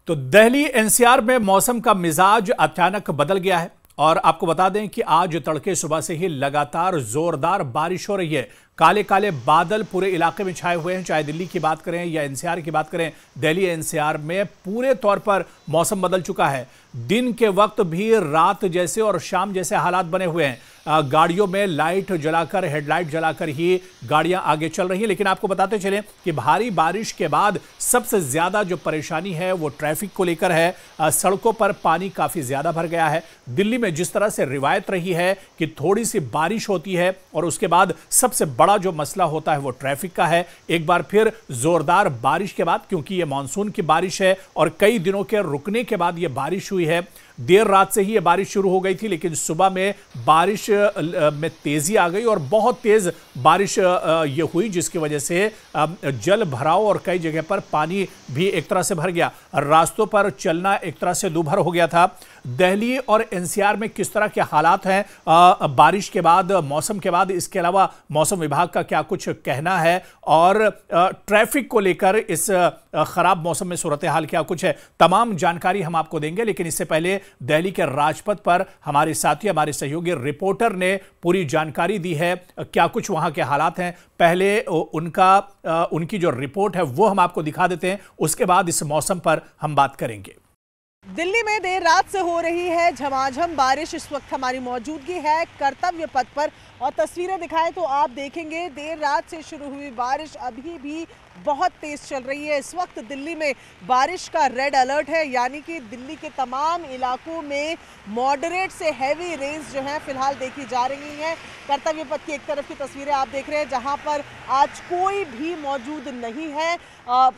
तो दिल्ली एनसीआर में मौसम का मिजाज अचानक बदल गया है और आपको बता दें कि आज तड़के सुबह से ही लगातार जोरदार बारिश हो रही है। काले काले बादल पूरे इलाके में छाए हुए हैं। चाहे दिल्ली की बात करें या एनसीआर की बात करें, दिल्ली एनसीआर में पूरे तौर पर मौसम बदल चुका है। दिन के वक्त भी रात जैसे और शाम जैसे हालात बने हुए हैं। गाड़ियों में लाइट जलाकर, हेडलाइट जलाकर ही गाड़ियां आगे चल रही हैं। लेकिन आपको बताते चलें कि भारी बारिश के बाद सबसे ज्यादा जो परेशानी है वो ट्रैफिक को लेकर है। सड़कों पर पानी काफी ज्यादा भर गया है। दिल्ली में जिस तरह से रिवायत रही है कि थोड़ी सी बारिश होती है और उसके बाद सबसे बड़ा जो मसला होता है वो ट्रैफिक का है। एक बार फिर जोरदार बारिश के बाद, क्योंकि ये मानसून की बारिश है और कई दिनों के रुकने के बाद ये बारिश हुई है। देर रात से ही ये बारिश शुरू हो गई थी, लेकिन सुबह में बारिश में तेजी आ गई और बहुत तेज बारिश ये हुई, जिसकी वजह से जल भराव और कई जगह पर पानी भी एक तरह से भर गया। रास्तों पर चलना एक तरह से दूभर हो गया था। दिल्ली और एनसीआर में किस तरह के हालात हैं बारिश के बाद, मौसम के बाद, इसके अलावा मौसम विभाग का क्या कुछ कहना है और ट्रैफिक को लेकर इस खराब मौसम में सूरत हाल क्या कुछ है, तमाम जानकारी हम आपको देंगे। लेकिन इससे पहले दिल्ली के राजपथ पर हमारे साथी, हमारे सहयोगी रिपोर्टर ने पूरी जानकारी दी है क्या कुछ वहां के हालात हैं। पहले उनकी जो रिपोर्ट है वो हम आपको दिखा देते हैं, उसके बाद इस मौसम पर हम बात करेंगे। दिल्ली में देर रात से हो रही है झमाझम बारिश। इस वक्त हमारी मौजूदगी है कर्तव्य पथ पर और तस्वीरें दिखाएं तो आप देखेंगे देर रात से शुरू हुई बारिश अभी भी बहुत तेज चल रही है। इस वक्त दिल्ली में बारिश का रेड अलर्ट है, यानी कि दिल्ली के तमाम इलाकों में मॉडरेट से हैवी रेन्स जो हैं फिलहाल देखी जा रही हैं। कर्तव्य पथ की एक तरफ की तस्वीरें आप देख रहे हैं जहां पर आज कोई भी मौजूद नहीं है।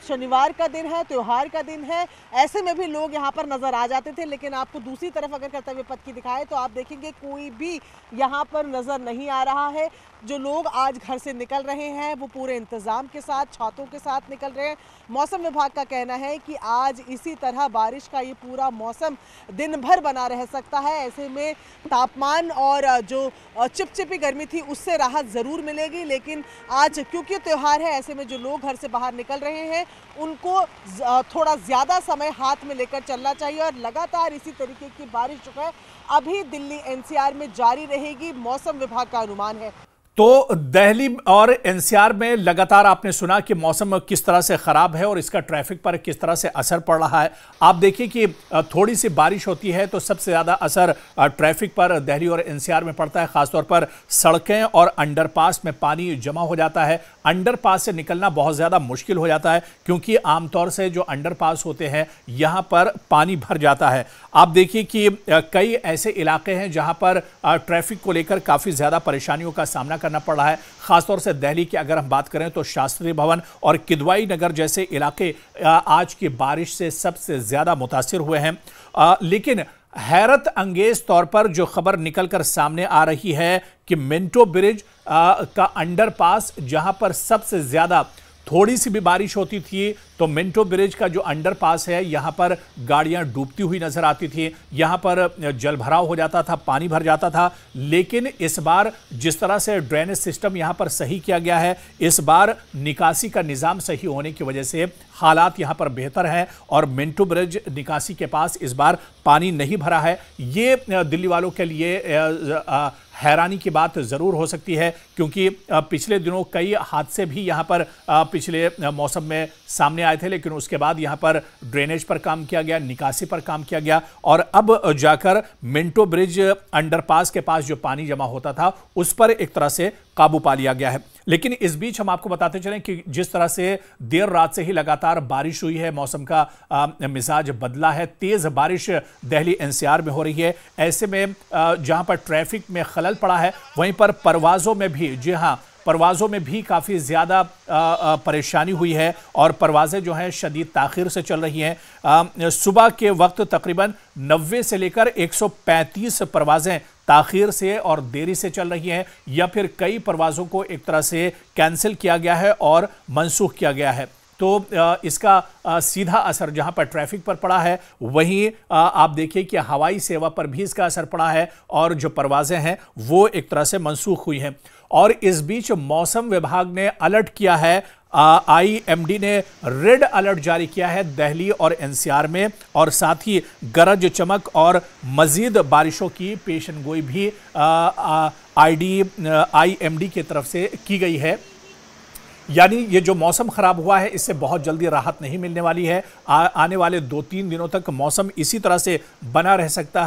शनिवार का दिन है, त्योहार का दिन है, ऐसे में भी लोग यहां पर नजर आ जाते थे। लेकिन आपको दूसरी तरफ अगर कर्तव्य पथ की दिखाएं तो आप देखेंगे कोई भी यहां पर नजर नहीं आ रहा है। जो लोग आज घर से निकल रहे हैं वो पूरे इंतजाम के साथ, छातों के साथ निकल रहे हैं। मौसम विभाग का कहना है कि आज इसी तरह बारिश का ये पूरा मौसम दिन भर बना रह सकता है। ऐसे में तापमान और जो चिपचिपी गर्मी थी उससे राहत ज़रूर मिलेगी। लेकिन आज क्योंकि त्यौहार है, ऐसे में जो लोग घर से बाहर निकल रहे हैं उनको थोड़ा ज़्यादा समय हाथ में लेकर चलना चाहिए। और लगातार इसी तरीके की बारिश जो है अभी दिल्ली एनसीआर में जारी रहेगी, मौसम विभाग का अनुमान है। तो दिल्ली और एनसीआर में लगातार आपने सुना कि मौसम किस तरह से खराब है और इसका ट्रैफिक पर किस तरह से असर पड़ रहा है। आप देखिए कि थोड़ी सी बारिश होती है तो सबसे ज्यादा असर ट्रैफिक पर दिल्ली और एनसीआर में पड़ता है। खासतौर पर सड़कें और अंडरपास में पानी जमा हो जाता है। अंडरपास से निकलना बहुत ज्यादा मुश्किल हो जाता है, क्योंकि आमतौर से जो अंडरपास होते हैं यहां पर पानी भर जाता है। आप देखिए कि कई ऐसे इलाके हैं जहां पर ट्रैफिक को लेकर काफी ज्यादा परेशानियों का सामना करना पड़ रहा है। खासतौर से दिल्ली की अगर हम बात करें तो शास्त्री भवन और किदवाई नगर जैसे इलाके आज की बारिश से सबसे ज्यादा मुतासिर हुए हैं। लेकिन हैरत अंगेज तौर पर जो खबर निकलकर सामने आ रही है कि मिंटो ब्रिज का अंडरपास, जहां पर सबसे ज्यादा थोड़ी सी भी बारिश होती थी तो मिंटो ब्रिज का जो अंडरपास है यहां पर गाड़ियां डूबती हुई नजर आती थी, यहां पर जलभराव हो जाता था, पानी भर जाता था। लेकिन इस बार जिस तरह से ड्रेनेज सिस्टम यहां पर सही किया गया है, इस बार निकासी का निजाम सही होने की वजह से हालात यहां पर बेहतर हैं और मिंटो ब्रिज निकासी के पास इस बार पानी नहीं भरा है। ये दिल्ली वालों के लिए हैरानी की बात जरूर हो सकती है, क्योंकि पिछले दिनों कई हादसे भी यहां पर पिछले मौसम में सामने आए थे। लेकिन उसके बाद यहां पर ड्रेनेज पर काम किया गया, निकासी पर काम किया गया और अब जाकर मिंटो ब्रिज अंडरपास के पास जो पानी जमा होता था उस पर एक तरह से काबू पा लिया गया है। लेकिन इस बीच हम आपको बताते चलें कि जिस तरह से देर रात से ही लगातार बारिश हुई है, मौसम का मिजाज बदला है, तेज बारिश दिल्ली एनसीआर में हो रही है। ऐसे में जहां पर ट्रैफिक में खलल पड़ा है, वहीं पर परवाजों में भी, जी हां, परवाज़ों में भी काफ़ी ज़्यादा परेशानी हुई है और परवाज़ें जो हैं शदीद ताख़ीर से चल रही हैं। सुबह के वक्त तकरीबन 90 से लेकर 135 परवाज़ें ताख़ीर से और देरी से चल रही हैं, या फिर कई परवाज़ों को एक तरह से कैंसिल किया गया है और मनसूख किया गया है। तो इसका सीधा असर जहां पर ट्रैफिक पर पड़ा है, वहीं आप देखिए कि हवाई सेवा पर भी इसका असर पड़ा है और जो परवाज़ें हैं वो एक तरह से मनसूख हुई हैं। और इस बीच मौसम विभाग ने अलर्ट किया है आईएमडी ने रेड अलर्ट जारी किया है दिल्ली और एनसीआर में, और साथ ही गरज चमक और मजीद बारिशों की पेशेनगोई भी आईएमडी की तरफ से की गई है। यानी ये जो मौसम खराब हुआ है इससे बहुत जल्दी राहत नहीं मिलने वाली है। आने वाले 2-3 दिनों तक मौसम इसी तरह से बना रह सकता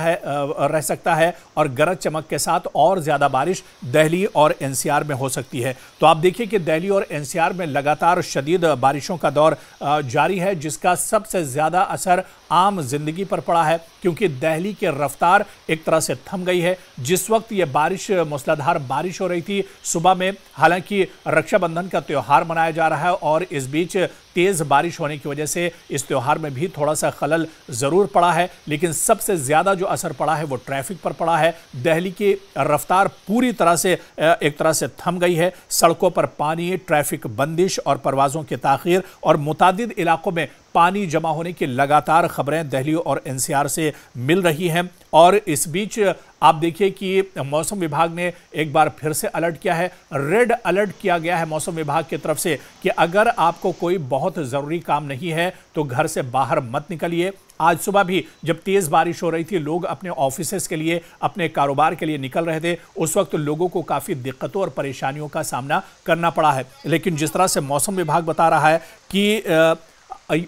है और गरज चमक के साथ और ज़्यादा बारिश दिल्ली और एनसीआर में हो सकती है। तो आप देखिए कि दिल्ली और एनसीआर में लगातार शदीद बारिशों का दौर जारी है, जिसका सबसे ज़्यादा असर आम जिंदगी पर पड़ा है, क्योंकि दिल्ली की रफ्तार एक तरह से थम गई है। जिस वक्त ये बारिश, मूसलाधार बारिश हो रही थी सुबह में, हालांकि रक्षाबंधन का त्योहार मनाया जा रहा है और इस बीच तेज बारिश होने की वजह से इस त्योहार में भी थोड़ा सा खलल जरूर पड़ा है, लेकिन सबसे ज्यादा जो असर पड़ा है वो ट्रैफिक पर पड़ा है। दिल्ली की रफ्तार पूरी तरह से एक तरह से थम गई है। सड़कों पर पानी, ट्रैफिक बंदिश और परवाजों की ताखीर और मुतादिद इलाकों में पानी जमा होने की लगातार खबरें दिल्ली और एनसीआर से मिल रही हैं। और इस बीच आप देखिए कि मौसम विभाग ने एक बार फिर से अलर्ट किया है, रेड अलर्ट किया गया है मौसम विभाग की तरफ से कि अगर आपको कोई बहुत ज़रूरी काम नहीं है तो घर से बाहर मत निकलिए। आज सुबह भी जब तेज़ बारिश हो रही थी, लोग अपने ऑफिसेस के लिए, अपने कारोबार के लिए निकल रहे थे, उस वक्त लोगों को काफ़ी दिक्कतों और परेशानियों का सामना करना पड़ा है। लेकिन जिस तरह से मौसम विभाग बता रहा है कि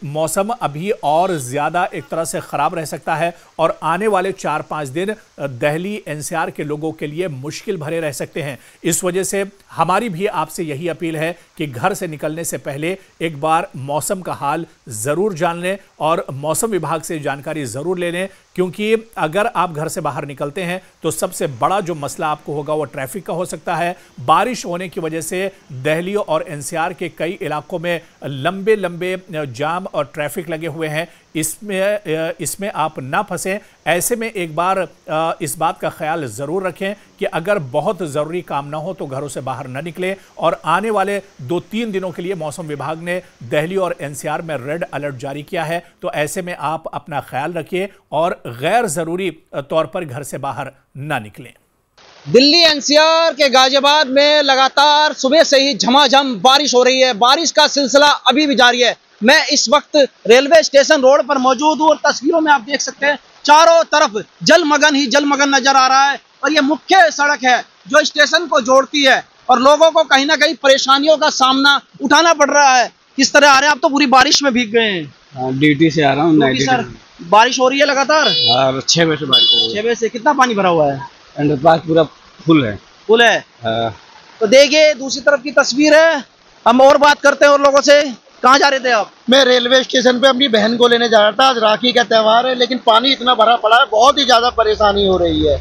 मौसम अभी और ज़्यादा एक तरह से ख़राब रह सकता है और आने वाले 4-5 दिन दिल्ली एनसीआर के लोगों के लिए मुश्किल भरे रह सकते हैं। इस वजह से हमारी भी आपसे यही अपील है कि घर से निकलने से पहले एक बार मौसम का हाल ज़रूर जान लें और मौसम विभाग से जानकारी ज़रूर ले लें, क्योंकि अगर आप घर से बाहर निकलते हैं तो सबसे बड़ा जो मसला आपको होगा वो ट्रैफिक का हो सकता है। बारिश होने की वजह से दिल्ली और एनसीआर के कई इलाकों में लंबे लंबे जाम और ट्रैफिक लगे हुए हैं। इसमें आप ना फंसें। ऐसे में एक बार इस बात का ख्याल ज़रूर रखें कि अगर बहुत ज़रूरी काम ना हो तो घरों से बाहर न निकलें। और आने वाले 2-3 दिनों के लिए मौसम विभाग ने दिल्ली और एनसीआर में रेड अलर्ट जारी किया है, तो ऐसे में आप अपना ख्याल रखिए और गैर ज़रूरी तौर पर घर से बाहर ना निकलें। दिल्ली एनसीआर के गाजियाबाद में लगातार सुबह से ही झमाझम बारिश हो रही है। बारिश का सिलसिला अभी भी जारी है। मैं इस वक्त रेलवे स्टेशन रोड पर मौजूद हूँ और तस्वीरों में आप देख सकते हैं चारों तरफ जलमग्न ही जलमग्न नजर आ रहा है। और ये मुख्य सड़क है जो स्टेशन को जोड़ती है और लोगों को कहीं ना कहीं परेशानियों का सामना उठाना पड़ रहा है। किस तरह आ रहे हैं आप? तो पूरी बारिश में भीग गए हैं। ड्यूटी से आ रहा हूँ। सर बारिश हो रही है लगातार? 6 बजे से बारिश हो रही है। 6 बजे से कितना पानी भरा हुआ है? अंडरपास पूरा फुल है। फुल है। तो देखिए दूसरी तरफ की तस्वीर है। हम और बात करते हैं और लोगों से। कहाँ जा रहे थे आप? मैं रेलवे स्टेशन पे अपनी बहन को लेने जा रहा था। आज राखी का त्यौहार है, लेकिन पानी इतना भरा पड़ा है, बहुत ही ज्यादा परेशानी हो रही है,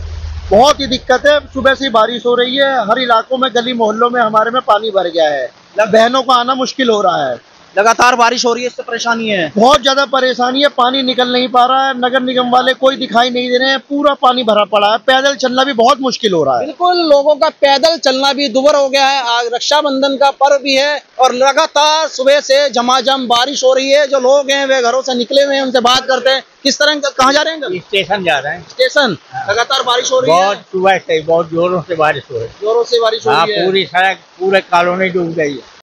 बहुत ही दिक्कत है। सुबह से बारिश हो रही है, हर इलाकों में, गली मोहल्लों में हमारे में पानी भर गया है। बहनों को आना मुश्किल हो रहा है। लगातार बारिश हो रही है, इससे परेशानी है, बहुत ज्यादा परेशानी है। पानी निकल नहीं पा रहा है, नगर निगम वाले कोई दिखाई नहीं दे रहे हैं, पूरा पानी भरा पड़ा है। पैदल चलना भी बहुत मुश्किल हो रहा है। बिल्कुल, लोगों का पैदल चलना भी दुभर हो गया है। आज रक्षाबंधन का पर्व भी है और लगातार सुबह से झमाझम बारिश हो रही है। जो लोग हैं वे घरों से निकले हुए हैं, उनसे बात करते हैं। किस तरह, कहाँ जा रहे हैं? स्टेशन जा रहे हैं। स्टेशन। लगातार बारिश हो रही है, बहुत सुबह से बहुत जोरों से बारिश हो रही है। जोरों से बारिश हो रही है, पूरी सड़क, पूरे कॉलोनी डूब गई है।